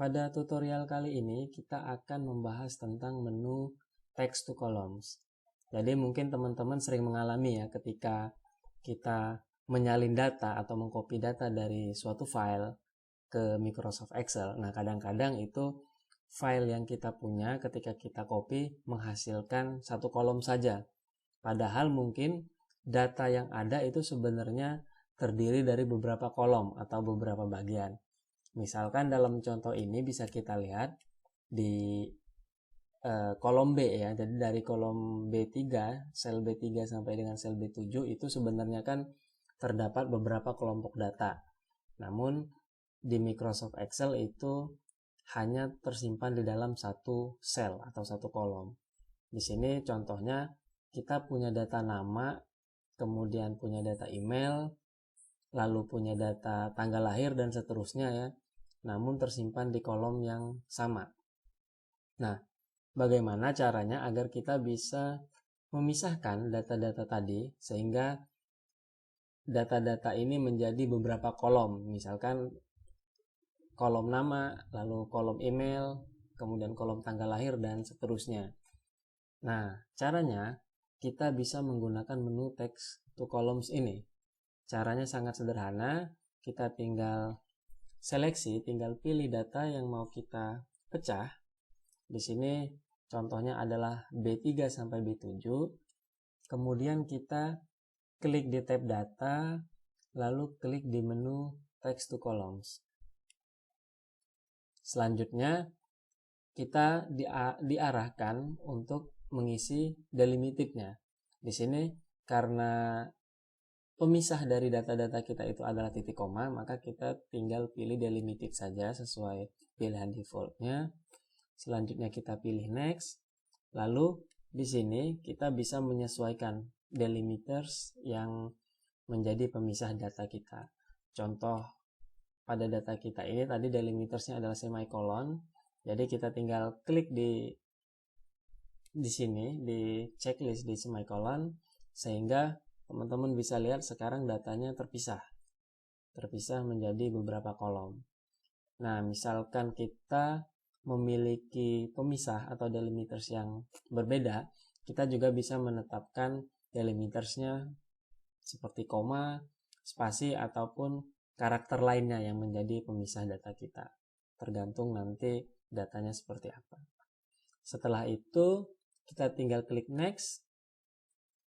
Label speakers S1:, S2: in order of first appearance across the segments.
S1: Pada tutorial kali ini kita akan membahas tentang menu text to columns. Jadi mungkin teman-teman sering mengalami ya ketika kita menyalin data atau mengcopy data dari suatu file ke Microsoft Excel. Nah, kadang-kadang itu file yang kita punya ketika kita copy menghasilkan satu kolom saja. Padahal mungkin data yang ada itu sebenarnya terdiri dari beberapa kolom atau beberapa bagian. Misalkan dalam contoh ini bisa kita lihat di kolom B ya. Jadi dari kolom B3, sel B3 sampai dengan sel B7 itu sebenarnya kan terdapat beberapa kelompok data. Namun di Microsoft Excel itu hanya tersimpan di dalam satu sel atau satu kolom. Di sini contohnya kita punya data nama, kemudian punya data email, lalu punya data tanggal lahir dan seterusnya ya. Namun tersimpan di kolom yang sama. Nah, bagaimana caranya agar kita bisa memisahkan data-data tadi sehingga data-data ini menjadi beberapa kolom, misalkan kolom nama, lalu kolom email, kemudian kolom tanggal lahir dan seterusnya. Nah, caranya kita bisa menggunakan menu text to columns ini. Caranya sangat sederhana, kita tinggal seleksi, tinggal pilih data yang mau kita pecah. Di sini contohnya adalah B3 sampai B7. Kemudian kita klik di tab data, lalu klik di menu text to columns. Selanjutnya kita diarahkan untuk mengisi delimited-nya. Di sini karena pemisah dari data-data kita itu adalah titik koma, maka kita tinggal pilih delimited saja sesuai pilihan defaultnya. Selanjutnya kita pilih next. Lalu di sini kita bisa menyesuaikan delimiters yang menjadi pemisah data kita. Contoh pada data kita ini tadi delimitersnya adalah semicolon. Jadi kita tinggal klik di sini di checklist di semicolon sehingga teman-teman bisa lihat sekarang datanya terpisah menjadi beberapa kolom. Nah, misalkan kita memiliki pemisah atau delimiters yang berbeda, kita juga bisa menetapkan delimitersnya seperti koma, spasi, ataupun karakter lainnya yang menjadi pemisah data kita. Tergantung nanti datanya seperti apa. Setelah itu, kita tinggal klik next.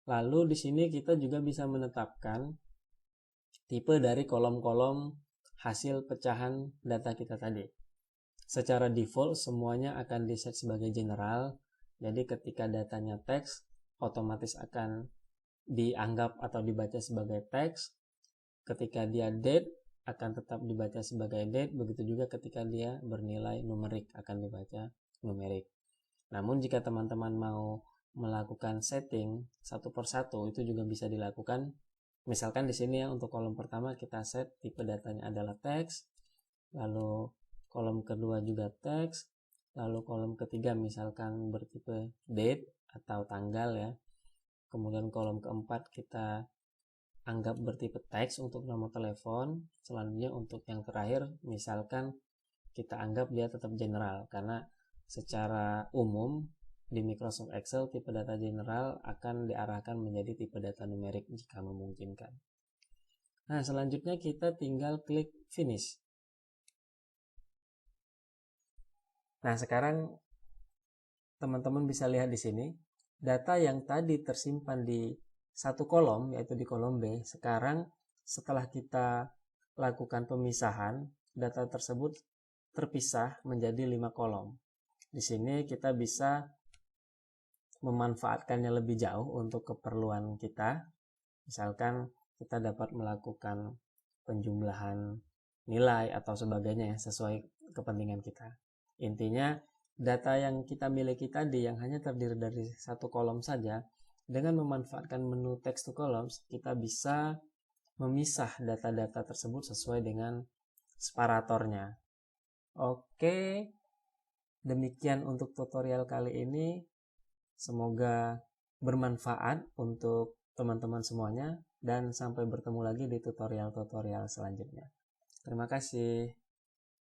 S1: Lalu di sini kita juga bisa menetapkan tipe dari kolom-kolom hasil pecahan data kita tadi. Secara default semuanya akan di-set sebagai general. Jadi ketika datanya teks, otomatis akan dianggap atau dibaca sebagai teks. Ketika dia date, akan tetap dibaca sebagai date. Begitu juga ketika dia bernilai numerik, akan dibaca numerik. Namun jika teman-teman mau melakukan setting satu persatu, itu juga bisa dilakukan. Misalkan di sini ya untuk kolom pertama kita set tipe datanya adalah teks, lalu kolom kedua juga teks, lalu kolom ketiga misalkan bertipe date atau tanggal ya. Kemudian kolom keempat kita anggap bertipe teks untuk nomor telepon. Selanjutnya untuk yang terakhir misalkan kita anggap dia tetap general, karena secara umum di Microsoft Excel tipe data general akan diarahkan menjadi tipe data numerik jika memungkinkan. Nah, selanjutnya kita tinggal klik finish. Nah, sekarang teman-teman bisa lihat di sini, data yang tadi tersimpan di satu kolom, yaitu di kolom B, sekarang setelah kita lakukan pemisahan, data tersebut terpisah menjadi 5 kolom. Di sini kita bisa memanfaatkannya lebih jauh untuk keperluan kita. Misalkan kita dapat melakukan penjumlahan nilai atau sebagainya ya, sesuai kepentingan kita. Intinya data yang kita miliki tadi yang hanya terdiri dari satu kolom saja, dengan memanfaatkan menu text to columns kita bisa memisah data-data tersebut sesuai dengan separatornya. Oke, demikian untuk tutorial kali ini. Semoga bermanfaat untuk teman-teman semuanya dan sampai bertemu lagi di tutorial-tutorial selanjutnya. Terima kasih.